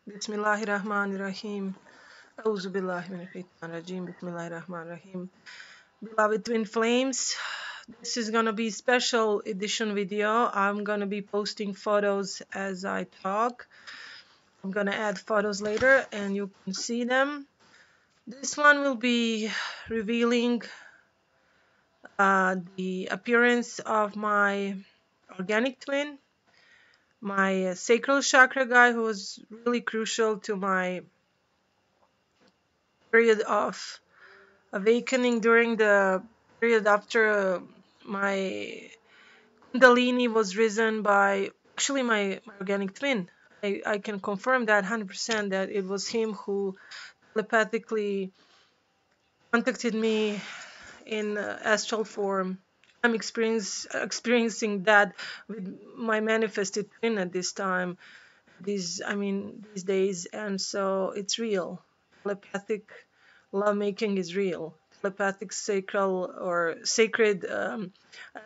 Bismillahirrahmanirrahim. Auzu billahi minesh-shaytanir-rajim. Bismillahirrahmanirrahim. Beloved Twin Flames, this is gonna be special edition video. I'm gonna be posting photos as I talk. I'm gonna add photos later and you can see them. This one will be revealing the appearance of my organic twin, my sacral chakra guy, who was really crucial to my period of awakening during the period after my Kundalini was risen by actually my organic twin. I can confirm that 100% that it was him who telepathically contacted me in astral form. I'm experiencing that with my manifested twin at this time, these days, and so it's real. Telepathic lovemaking is real. Telepathic sacral or sacred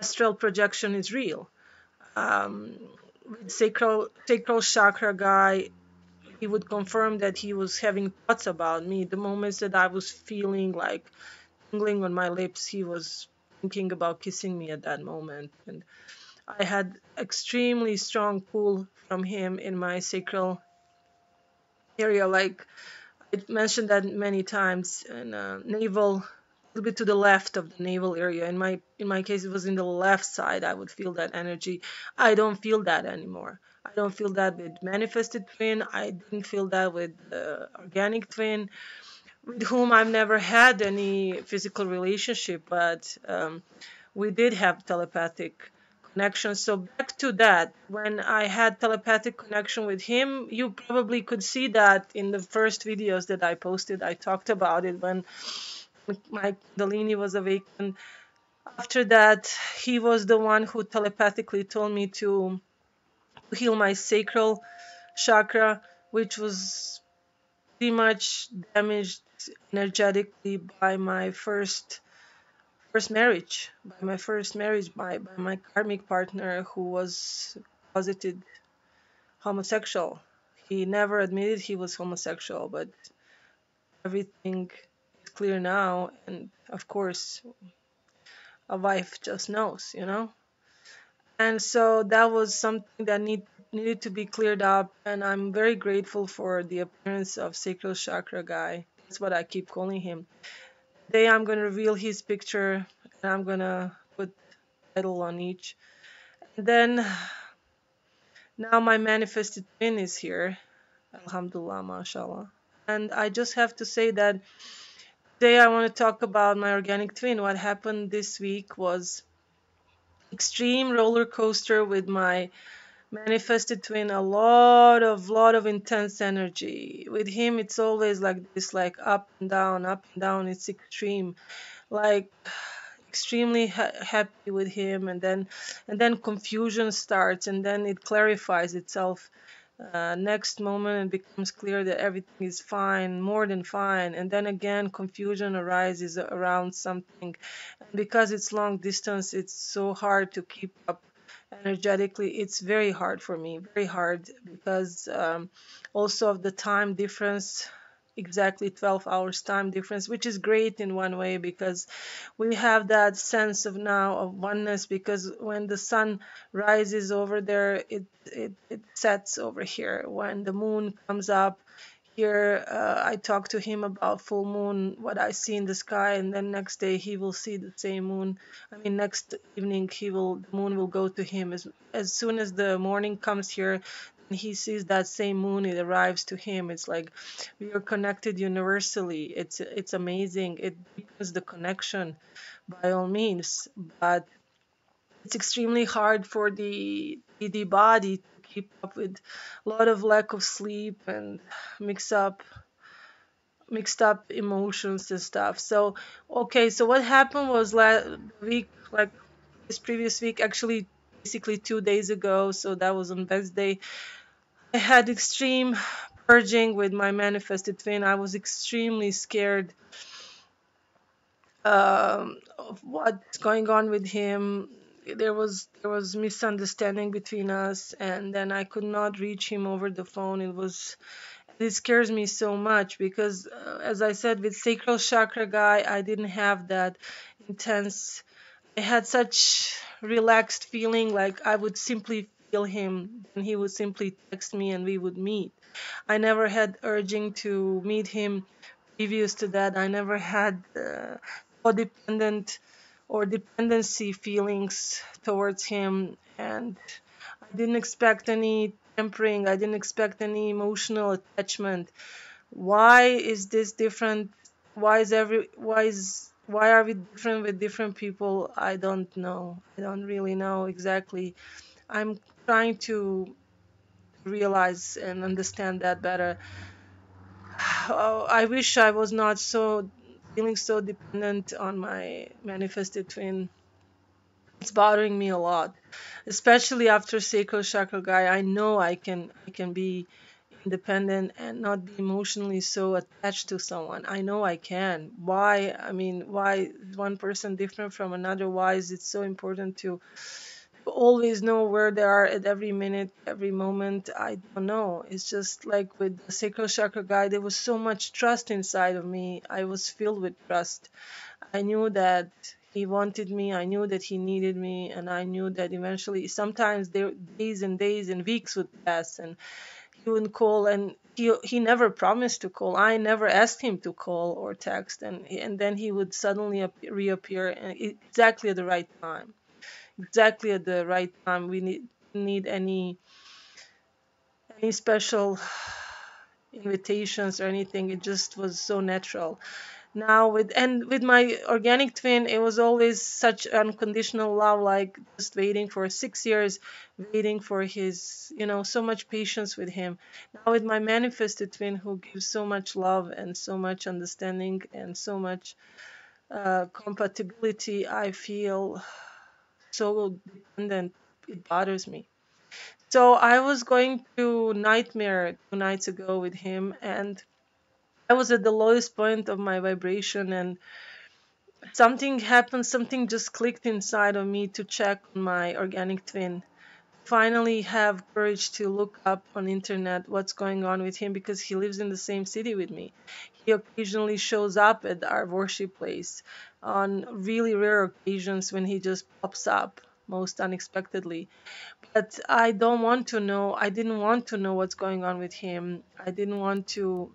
astral projection is real. Um, with sacral chakra guy, he would confirm that he was having thoughts about me. The moments that I was feeling like tingling on my lips, he was thinking about kissing me at that moment. And I had extremely strong pull from him in my sacral area. Like I mentioned that many times, in navel, a little bit to the left of the navel area. In my case, it was in the left side. I would feel that energy. I don't feel that anymore. I don't feel that with manifested twin. I didn't feel that with organic twin, with whom I've never had any physical relationship, but we did have telepathic connection. So back to that, when I had telepathic connection with him, you probably could see that in the first videos that I posted. I talked about it when my Kundalini was awakened. After that, he was the one who telepathically told me to heal my sacral chakra, which was pretty much damaged energetically by my first marriage by my karmic partner, who was closeted homosexual. He never admitted he was homosexual, but everything is clear now, and of course a wife just knows. And so that was something that needed to be cleared up, and I'm very grateful for the appearance of sacral chakra guy. That's what I keep calling him. Today I'm going to reveal his picture, and I'm going to put title on each. And then now my manifested twin is here. Alhamdulillah, mashallah. And I just have to say that today I want to talk about my organic twin. What happened this week was extreme roller coaster with my manifested twin. A lot of intense energy. With him it's always like this, like up and down, up and down. It's extreme. Like extremely happy with him, and then confusion starts, and then it clarifies itself. Next moment it becomes clear that everything is fine, more than fine, and then again confusion arises around something. And because it's long distance, it's so hard to keep up energetically. It's very hard for me, very hard, because also of the time difference, exactly 12 hours time difference, which is great in one way, because we have that sense of now of oneness, because when the sun rises over there, it sets over here. When the moon comes up here, I talk to him about full moon, what I see in the sky, and then next day he will see the same moon. I mean, next evening the moon will go to him. As soon as the morning comes here, he sees that same moon, it arrives to him. It's like we are connected universally. It's amazing. It deepens the connection by all means, but it's extremely hard for the body to keep up with a lot of lack of sleep and mix up mixed up emotions and stuff. So okay, so what happened was last week, like this previous week, actually basically 2 days ago, so that was on Wednesday, I had extreme purging with my manifested twin. I was extremely scared of what's going on with him. There was misunderstanding between us, and then I could not reach him over the phone. It was It scares me so much because, as I said, with sacral chakra guy, I didn't have that intense. I had such relaxed feeling, like I would simply feel him and he would simply text me and we would meet. I never had urging to meet him previous to that. I never had codependent or dependency feelings towards him, and I didn't expect any tempering. I didn't expect any emotional attachment. Why is this different? Why are we different with different people? I don't know. I don't really know exactly. I'm trying to realize and understand that better. Oh, I wish I was not so feeling so dependent on my manifested twin. It's bothering me a lot, especially after sacral chakra guy. I know I can be independent and not be emotionally so attached to someone. I know I can. Why? I mean, why is one person different from another? Why is it so important to always know where they are at every minute, every moment? I don't know. It's just like with the sacral chakra guy, there was so much trust inside of me. I was filled with trust. I knew that he wanted me, I knew that he needed me, and I knew that eventually, sometimes there days and weeks would pass, and he wouldn't call, and he never promised to call. I never asked him to call or text, and then he would suddenly reappear, and exactly at the right time. Exactly at the right time. We need any special invitations or anything. It just was so natural. Now with my organic twin, it was always such unconditional love, like just waiting for 6 years, waiting for his, so much patience with him. Now with my manifested twin, who gives so much love and so much understanding and so much compatibility, I feel so dependent. It bothers me. So I was going through nightmare 2 nights ago with him, and I was at the lowest point of my vibration, and something happened, something just clicked inside of me to check on my organic twin. Finally have courage to look up on internet what's going on with him, because he lives in the same city with me. He occasionally shows up at our worship place on really rare occasions when he just pops up most unexpectedly. But I don't want to know. I didn't want to know what's going on with him. I didn't want to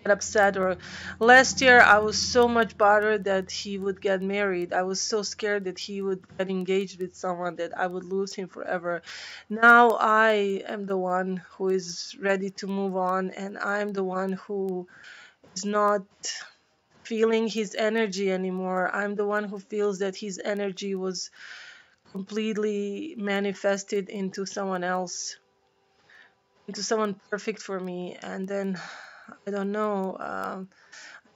get upset. Or last year I was so much bothered that he would get married. I was so scared that he would get engaged with someone, that I would lose him forever. Now I am the one who is ready to move on, and I'm the one who is not feeling his energy anymore. I'm the one who feels that his energy was completely manifested into someone else, into someone perfect for me. And then I don't know.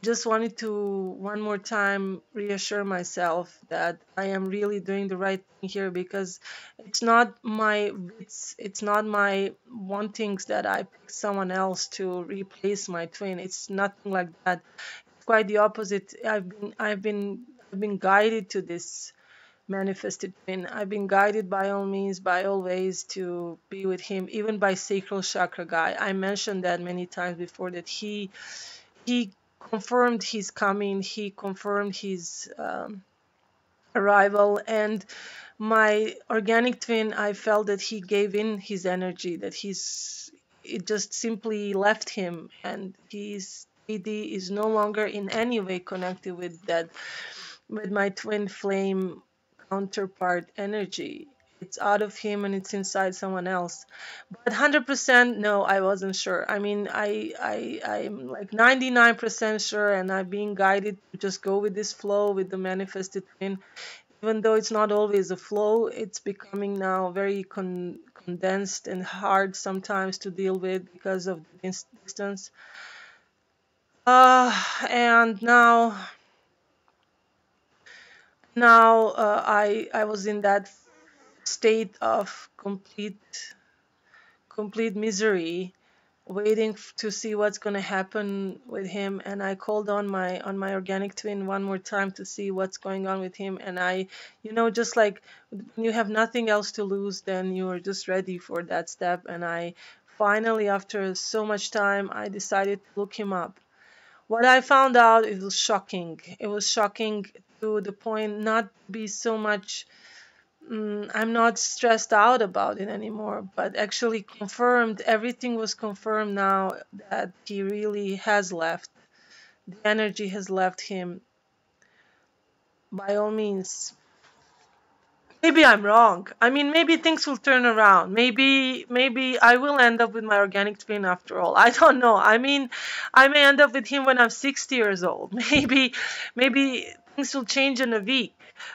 Just wanted to one more time reassure myself that I am really doing the right thing here, because it's not my wits, it's not my wantings that I pick someone else to replace my twin. It's nothing like that. It's quite the opposite. I've been guided to this manifested twin. I've been guided by all means, by all ways, to be with him, even by sacral chakra guy. I mentioned that many times before, that he confirmed his coming, he confirmed his arrival, and my organic twin, I felt that he gave in his energy, that it just simply left him, and his 3D is no longer in any way connected with my twin flame counterpart energy. It's out of him and it's inside someone else. But 100% no, I wasn't sure. I mean, I'm like 99% sure, and I'm being guided to just go with this flow with the manifested twin. Even though it's not always a flow, it's becoming now very condensed and hard sometimes to deal with because of the distance. And now I was in that state of complete misery, waiting to see what's going to happen with him. And I called on my organic twin one more time to see what's going on with him. And just like when you have nothing else to lose, then you're just ready for that step. And I finally, after so much time, I decided to look him up. What I found out, it was shocking. It was shocking to the point not to be so much. I'm not stressed out about it anymore, but actually confirmed. Everything was confirmed now that he really has left. The energy has left him. By all means, maybe I'm wrong. I mean, maybe things will turn around. Maybe I will end up with my organic twin after all. I don't know. I mean, I may end up with him when I'm 60 years old. Maybe things will change in a week.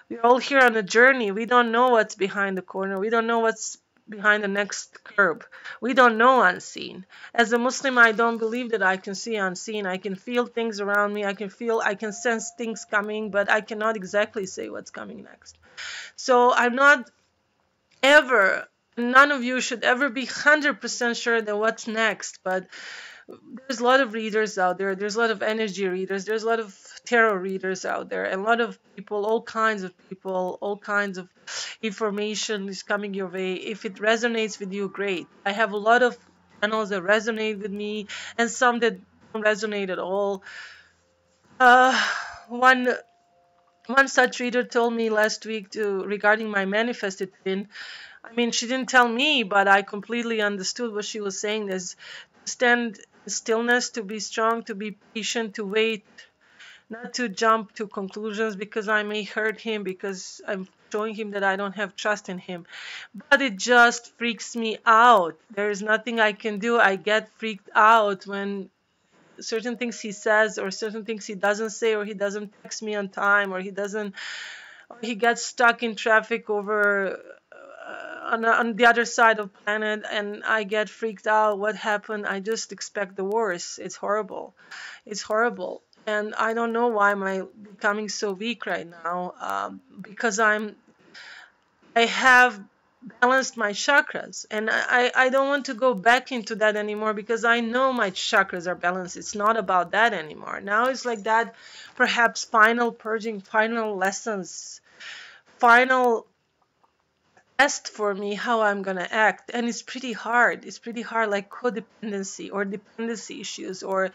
We're all here on a journey. We don't know what's behind the corner. We don't know what's behind the next curb. We don't know unseen. As a Muslim, I don't believe that I can see unseen. I can feel things around me. I can sense things coming, but I cannot exactly say what's coming next. So I'm not ever, none of you should ever be 100% sure that what's next, but there's a lot of readers out there. There's a lot of energy readers. There's a lot of tarot readers out there. And a lot of people, all kinds of people, all kinds of information is coming your way. If it resonates with you, great. I have a lot of channels that resonate with me and some that don't resonate at all. Uh, one one such reader told me last week regarding my manifested twin. I mean, she didn't tell me, but I completely understood what she was saying. Is to stand in stillness, to be strong, to be patient, to wait, not to jump to conclusions because I may hurt him, because I'm showing him that I don't have trust in him. But it just freaks me out. There is nothing I can do. I get freaked out when certain things he says or certain things he doesn't say, or he doesn't text me on time, or he gets stuck in traffic over on the other side of the planet, and I get freaked out. What happened? I just expect the worst. It's horrible. It's horrible. And I don't know why am I becoming so weak right now, because I have balanced my chakras, and I don't want to go back into that anymore, because I know my chakras are balanced. It's not about that anymore. Now it's like that, perhaps final purging, final lessons, final test for me how I'm gonna act. And it's pretty hard. It's pretty hard, like codependency or dependency issues, or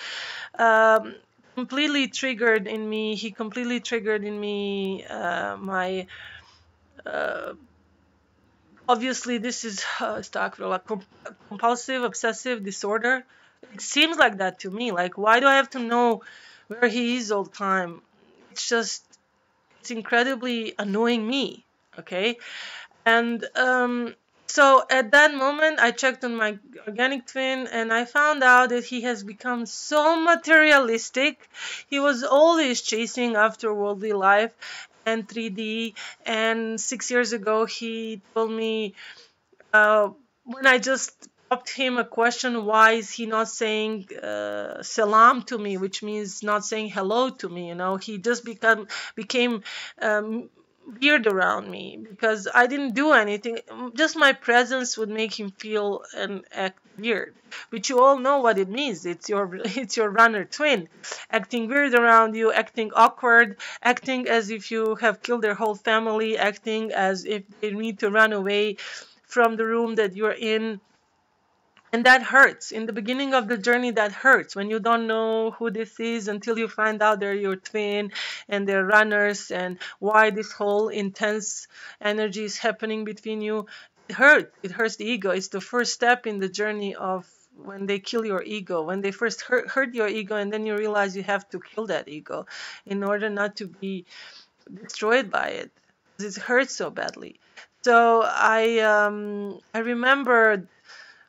um, completely triggered in me. He completely triggered in me my uh, obviously this is compulsive obsessive disorder. It seems like that to me. Like, why do I have to know where he is all the time? It's just, it's incredibly annoying me. Okay. And so at that moment, I checked on my organic twin, and I found out that he has become so materialistic. He was always chasing after worldly life and 3D. And 6 years ago, he told me, when I just popped him a question, why is he not saying salam to me, which means not saying hello to me? He just became weird around me because I didn't do anything. Just my presence would make him feel and act weird, which you all know what it means. It's your it's your runner twin, acting weird around you, acting awkward, acting as if you have killed their whole family, acting as if they need to run away from the room that you're in. And that hurts. In the beginning of the journey, that hurts when you don't know who this is until you find out they're your twin and they're runners, and why this whole intense energy is happening between you. It hurts. It hurts the ego. It's the first step in the journey of when they kill your ego, when they first hurt your ego, and then you realize you have to kill that ego in order not to be destroyed by it. It hurts so badly. So I remember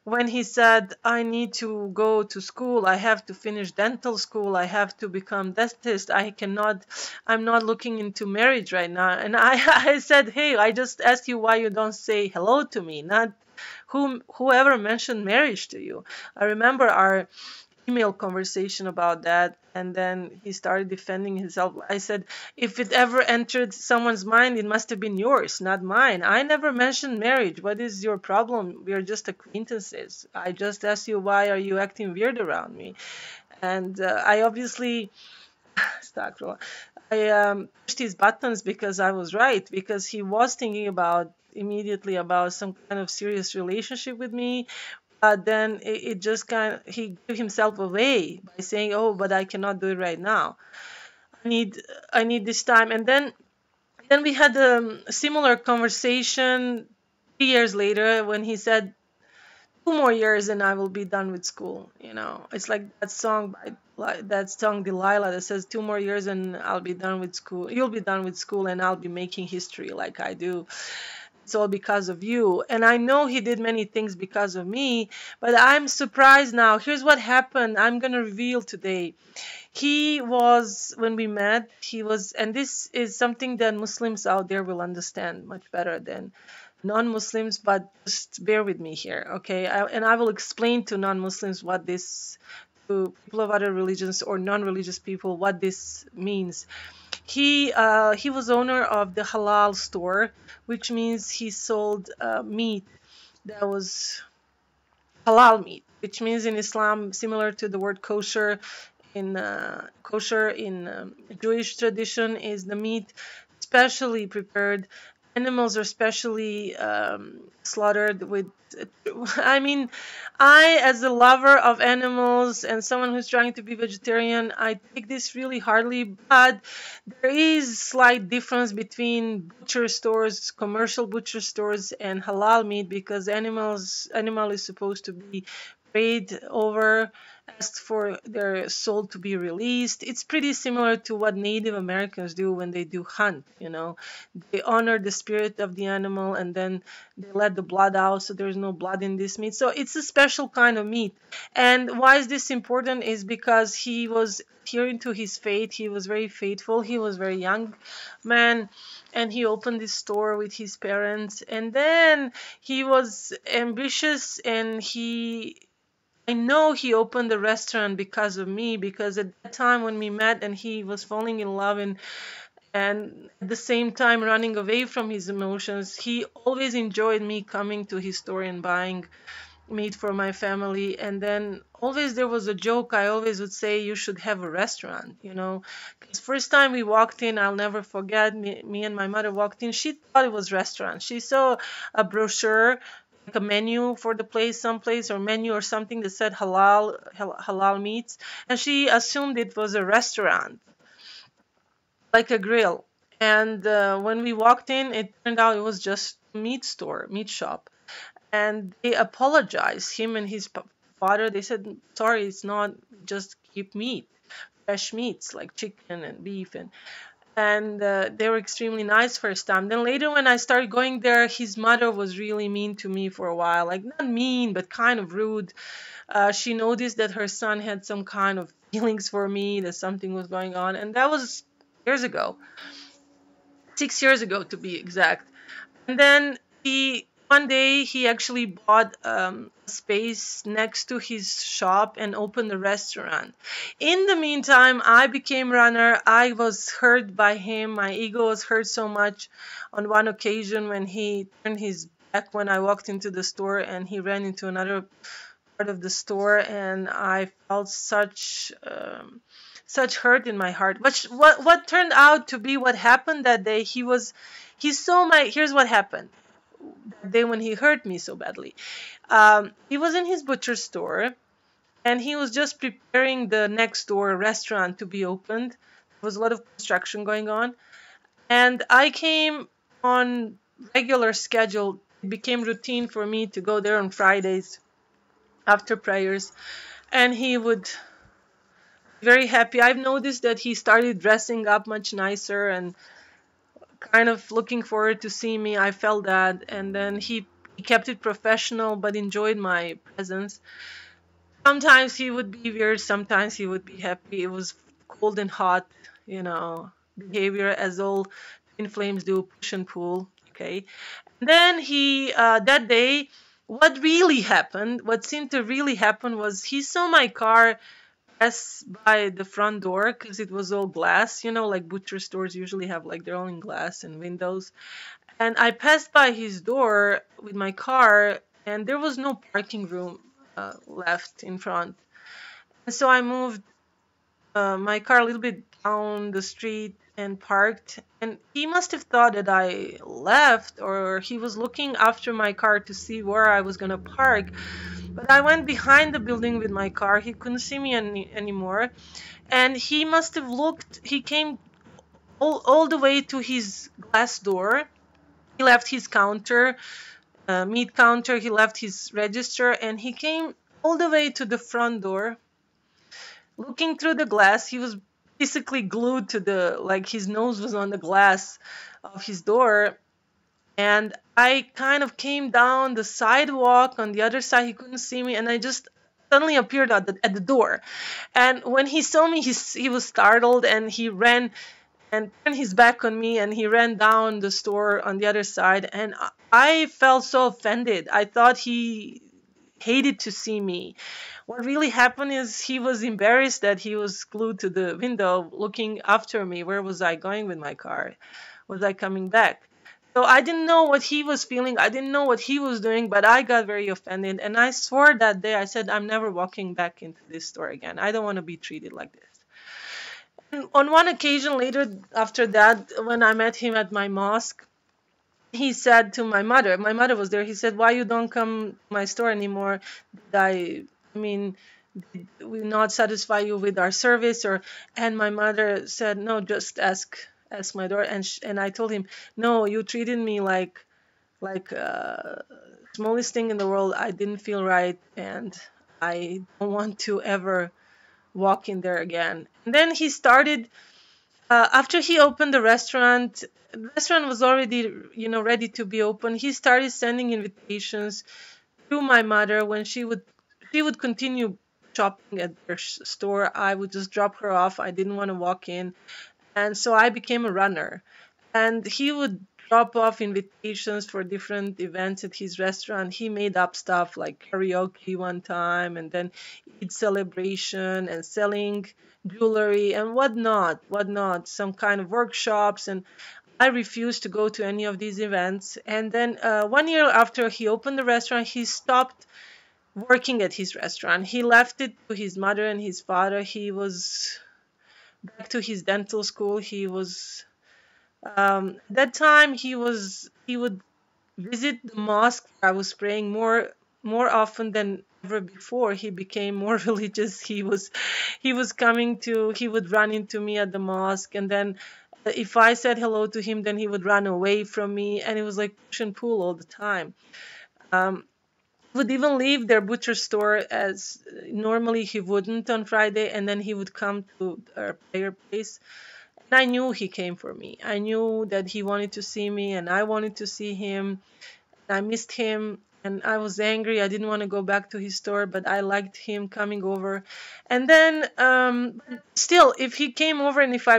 when he said, I need to go to school, I have to finish dental school, I have to become dentist, I'm not looking into marriage right now. And I said, hey, I just asked you why you don't say hello to me, not whoever mentioned marriage to you. I remember our email conversation about that, and then he started defending himself. I said, if it ever entered someone's mind, it must have been yours, not mine. I never mentioned marriage. What is your problem? We are just acquaintances. I just asked you, why are you acting weird around me? And I obviously pushed his buttons because I was right, because he was thinking about immediately about some kind of serious relationship with me. then it just he gave himself away by saying, "Oh, but I cannot do it right now. I need I need this time." And then we had a similar conversation 3 years later when he said, "2 more years and I will be done with school." It's like that song by that song Delilah that says, "2 more years and I'll be done with school. You'll be done with school and I'll be making history like I do. It's all because of you." And I know he did many things because of me, but I'm surprised now. Here's what happened. I'm going to reveal today. He was, when we met, he was, and this is something that Muslims out there will understand much better than non-Muslims, but just bear with me here, okay? And I will explain to non-Muslims what this, to people of other religions or non-religious people, what this means. He was owner of the halal store, which means he sold meat that was halal meat, which means in Islam, similar to the word kosher. In kosher in Jewish tradition, is the meat specially prepared. Animals are specially slaughtered with. I mean, I, as a lover of animals and someone who's trying to be vegetarian, I take this really hardly. But there is slight difference between butcher stores, commercial butcher stores, and halal meat because animal is supposed to be prayed over, asked for their soul to be released. It's pretty similar to what Native Americans do when they do hunt. They honor the spirit of the animal and then they let the blood out so there's no blood in this meat. So it's a special kind of meat. And why is this important is because he was adhering to his faith. He was very faithful. He was a very young man and he opened this store with his parents. And then he was ambitious and I know he opened the restaurant because of me, because at that time when we met and he was falling in love and at the same time running away from his emotions, he always enjoyed me coming to his store and buying meat for my family. And then always there was a joke. I always would say, "You should have a restaurant." Because first time we walked in, I'll never forget, me and my mother walked in, she thought it was restaurant. She saw a brochure, like a menu for the place, someplace, or menu or something that said halal meats, and she assumed it was a restaurant, like a grill. And when we walked in, it turned out it was just a meat store, meat shop. And they apologized, him and his father. They said, "Sorry, it's not just keep meat, fresh meats like chicken and beef." And they were extremely nice first time. Then later when I started going there, his mother was really mean to me for a while. Like, not mean, but kind of rude. She noticed that her son had some kind of feelings for me, that something was going on. And that was years ago, 6 years ago to be exact. And then one day he actually bought a space next to his shop and opened a restaurant. In the meantime, I became runner. I was hurt by him. My ego was hurt so much on one occasion when he turned his back when I walked into the store and he ran into another part of the store, and I felt such hurt in my heart. What turned out to be what happened that day, he saw my, here's what happened that day when he hurt me so badly. He was in his butcher store and he was just preparing the next door restaurant to be opened. There was a lot of construction going on. And I came on regular schedule. It became routine for me to go there on Fridays after prayers. And he would be very happy. I've noticed that he started dressing up much nicer and kind of looking forward to see me. I felt that. And then he kept it professional but enjoyed my presence. Sometimes he would be weird, sometimes he would be happy. It was cold and hot, behavior as all twin flames do, push and pull. Okay. And then that day, what really happened, what seemed to really happen was he saw my car pass by the front door because it was all glass, like butcher stores usually have like their own glass and windows. And I passed by his door with my car and there was no parking room left in front. And so I moved my car a little bit down the street and parked. And he must have thought that I left, or he was looking after my car to see where I was going to park. But I went behind the building with my car. He couldn't see me anymore. And he must have looked, he came all the way to his glass door. He left his counter, meat counter, he left his register, and he came all the way to the front door. Looking through the glass, he was basically glued to like his nose was on the glass of his door. And I kind of came down the sidewalk on the other side. He couldn't see me, and I just suddenly appeared at the door. And when he saw me, he was startled, and he ran and turned his back on me, and he ran down the store on the other side. And I felt so offended. I thought he hated to see me. What really happened is he was embarrassed that he was glued to the window looking after me. Where was I going with my car? Was I coming back? So I didn't know what he was feeling. I didn't know what he was doing, but I got very offended. And I swore that day, I said, I'm never walking back into this store again. I don't want to be treated like this. And on one occasion later, after that, when I met him at my mosque, he said to my mother was there, he said, why you don't come to my store anymore? I mean, did we not satisfy you with our service? Or and my mother said, no, just ask my daughter. And I told him, no, you treated me like smallest thing in the world. I didn't feel right, and I don't want to ever walk in there again. And then he started, after he opened the restaurant was already, ready to be open. He started sending invitations to my mother. When she would continue shopping at their store, I would just drop her off. I didn't want to walk in. And so I became a runner. And he would drop off invitations for different events at his restaurant. He made up stuff like karaoke one time, and then Eid celebration and selling jewelry and whatnot, some kind of workshops. And I refused to go to any of these events. And then 1 year after he opened the restaurant, he stopped working at his restaurant. He left it to his mother and his father. He was back to his dental school. He was that time he would visit the mosque where I was praying more often than ever before. He became more religious. He would run into me at the mosque, and then if I said hello to him, then he would run away from me, and it was like push and pull all the time. Um, would even leave their butcher store as normally he wouldn't on Friday, and then he would come to our prayer place. And I knew he came for me. I knew that he wanted to see me, and I wanted to see him. I missed him, and I was angry. I didn't want to go back to his store, but I liked him coming over. And then, still, if he came over and if I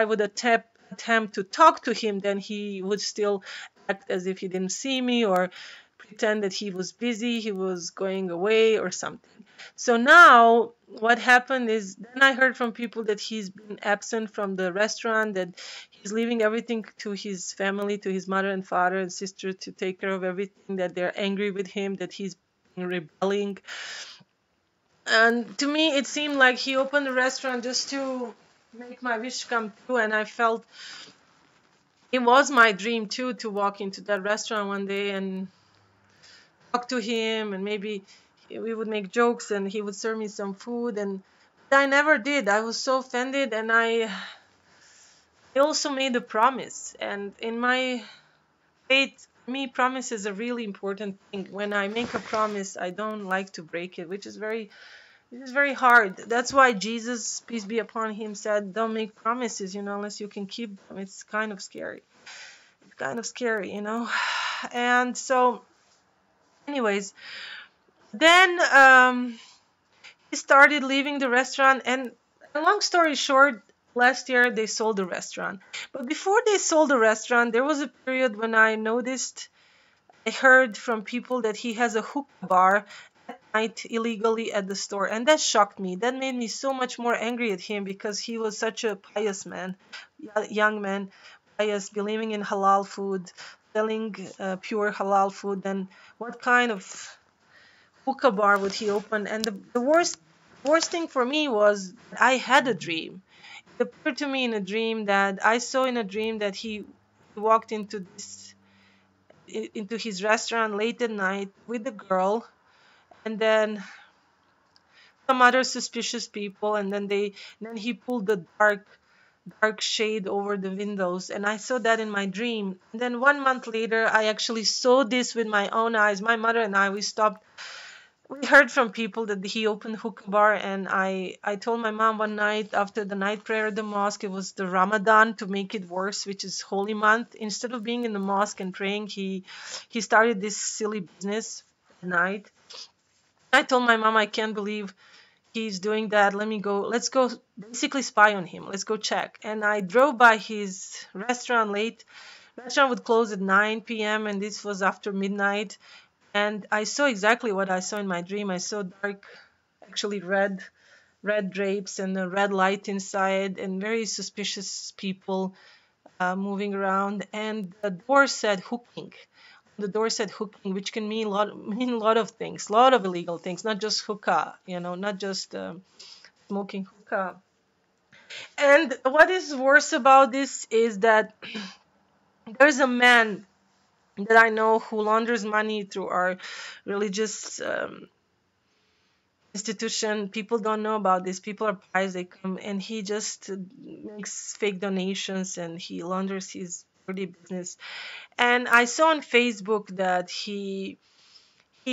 would attempt to talk to him, then he would still act as if he didn't see me, or pretend that he was busy, he was going away or something. So now what happened is, then I heard from people that he's been absent from the restaurant, that he's leaving everything to his family, to his mother and father and sister to take care of everything, that they're angry with him, that he's rebelling. And to me, it seemed like he opened the restaurant just to make my wish come true. And I felt it was my dream too to walk into that restaurant one day and talk to him, and maybe we would make jokes and he would serve me some food. And but I never did. I was so offended, and I also made a promise. And in my faith, for me, promises are a really important thing. When I make a promise, I don't like to break it, which is very hard. That's why Jesus, peace be upon him, said, don't make promises, unless you can keep them. It's kind of scary. It's kind of scary. And so, anyways, then he started leaving the restaurant. And long story short, last year they sold the restaurant. But before they sold the restaurant, there was a period when I heard from people that he has a hookah bar at night illegally at the store. And that shocked me. That made me so much more angry at him, because he was such a pious man, young man, pious, believing in halal food, selling pure halal food. And what kind of hookah bar would he open? And the worst thing for me was, I had a dream. It appeared to me in a dream that I saw in a dream that he walked into his restaurant late at night with a girl, and then some other suspicious people, and then he pulled the dark shade over the windows, and I saw that in my dream. And then 1 month later, I actually saw this with my own eyes. My mother and I, we heard from people that he opened hookah bar, and I told my mom one night after the night prayer at the mosque, it was the Ramadan, to make it worse, which is holy month. Instead of being in the mosque and praying, he started this silly business at night. I told my mom, I can't believe he's doing that. Let's go basically spy on him. Let's go check. And I drove by his restaurant late. Restaurant would close at 9 p.m. and this was after midnight. And I saw exactly what I saw in my dream. I saw dark, actually red drapes and a red light inside, and very suspicious people moving around. And the door said hooking. The door said hooking, which can mean a lot of things, a lot of illegal things, not just hookah, not just smoking hookah. And what is worse about this is that there's a man that I know who launders money through our religious institution. People don't know about this. People are pious. They come and he just makes fake donations and he launders his dirty business. And I saw on Facebook that he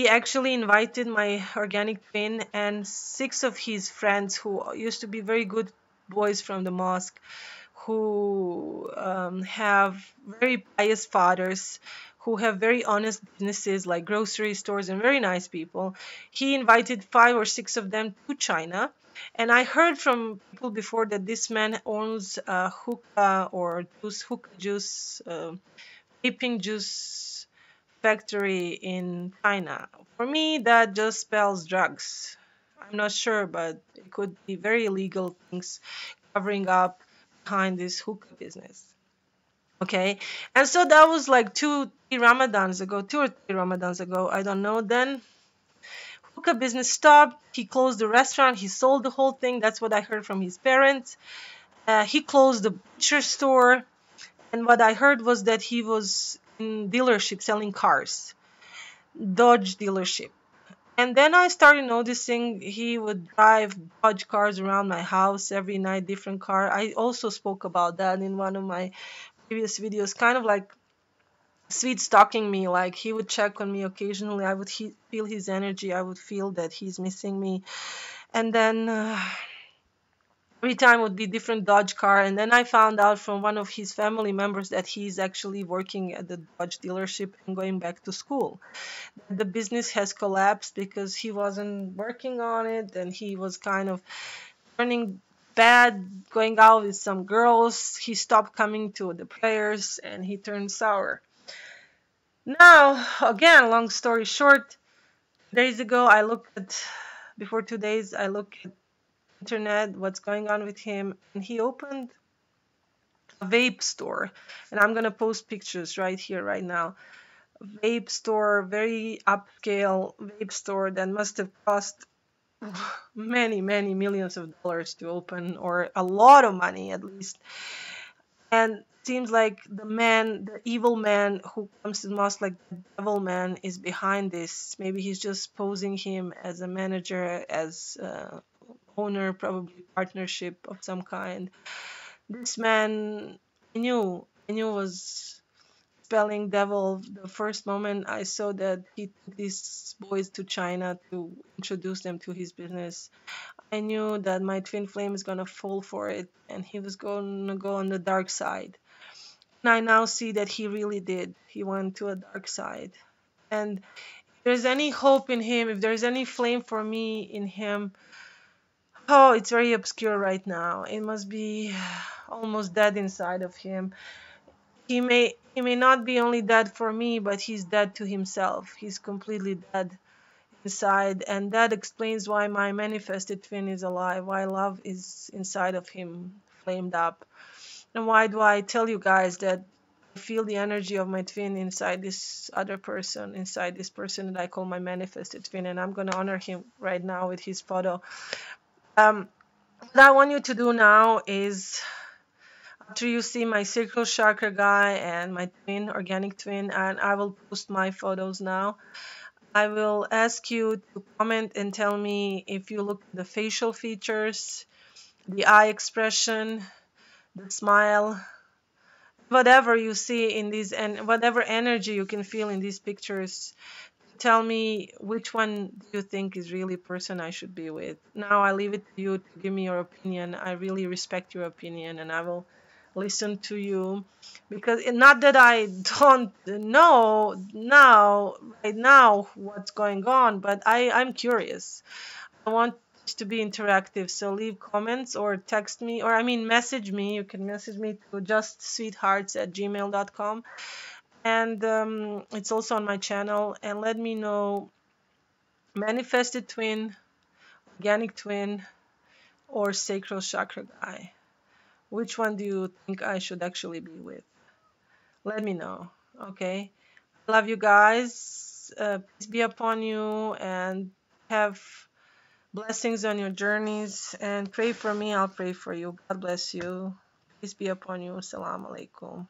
actually invited my organic twin and six of his friends who used to be very good boys from the mosque, who have very pious fathers, who have very honest businesses like grocery stores and very nice people. He invited five or six of them to China. And I heard from people before that this man owns hookah or hookah juice, vaping juice factory in China. For me, that just spells drugs. I'm not sure, but it could be very illegal things covering up behind this hookah business. Okay, and so that was like 2 Ramadans ago, I don't know. Then hookah business stopped. He closed the restaurant. He sold the whole thing. That's what I heard from his parents. He closed the butcher store, and what I heard was that he was in dealership selling cars, Dodge dealership. And then I started noticing he would drive Dodge cars around my house every night, different car. I also spoke about that in one of my previous videos, kind of like sweet stalking me. Like he would check on me occasionally. I would feel his energy. I would feel that he's missing me. And then every time would be different Dodge car. And then I found out from one of his family members that he's actually working at the Dodge dealership and going back to school. The business has collapsed because he wasn't working on it and he was kind of turning bad, going out with some girls. He stopped coming to the prayers and he turned sour. Now, again, long story short, days ago before 2 days, I looked at internet, what's going on with him, and he opened a vape store. And I'm gonna post pictures right here, right now. Vape store, very upscale vape store that must have cost many, many millions of dollars to open, or a lot of money at least. And seems like the evil man who comes to the mosque, like the devil man, is behind this. Maybe he's just posing him as a manager, as owner, probably partnership of some kind. This man, I knew was spelling devil the first moment I saw that he took these boys to China to introduce them to his business. I knew that my twin flame is gonna fall for it and he was gonna go on the dark side. And I now see that he really did. He went to a dark side. And if there's any hope in him, if there's any flame for me in him, oh, it's very obscure right now. It must be almost dead inside of him. He may not be only dead for me, but he's dead to himself. He's completely dead inside, and that explains why my manifested twin is alive, why love is inside of him, flamed up. And why do I tell you guys that I feel the energy of my twin inside this other person, inside this person that I call my manifested twin, and I'm gonna honor him right now with his photo. What I want you to do now is, after you see my circle chakra guy and my twin, organic twin, and I will post my photos now, I will ask you to comment and tell me if you look at the facial features, the eye expression, the smile, whatever you see in these, and whatever energy you can feel in these pictures. Tell me which one do you think is really person I should be with. Now I leave it to you to give me your opinion. I really respect your opinion and I will listen to you, because not that I don't know now right now what's going on, but I'm curious. I want this to be interactive, so leave comments or text me, or I mean message me. You can message me to justsweethearts@gmail.com, and it's also on my channel, and let me know manifested twin, organic twin, or sacral chakra guy. Which one do you think I should actually be with? Let me know. Okay. Love you guys. Peace be upon you and have blessings on your journeys. And pray for me. I'll pray for you. God bless you. Peace be upon you. Assalamu alaikum.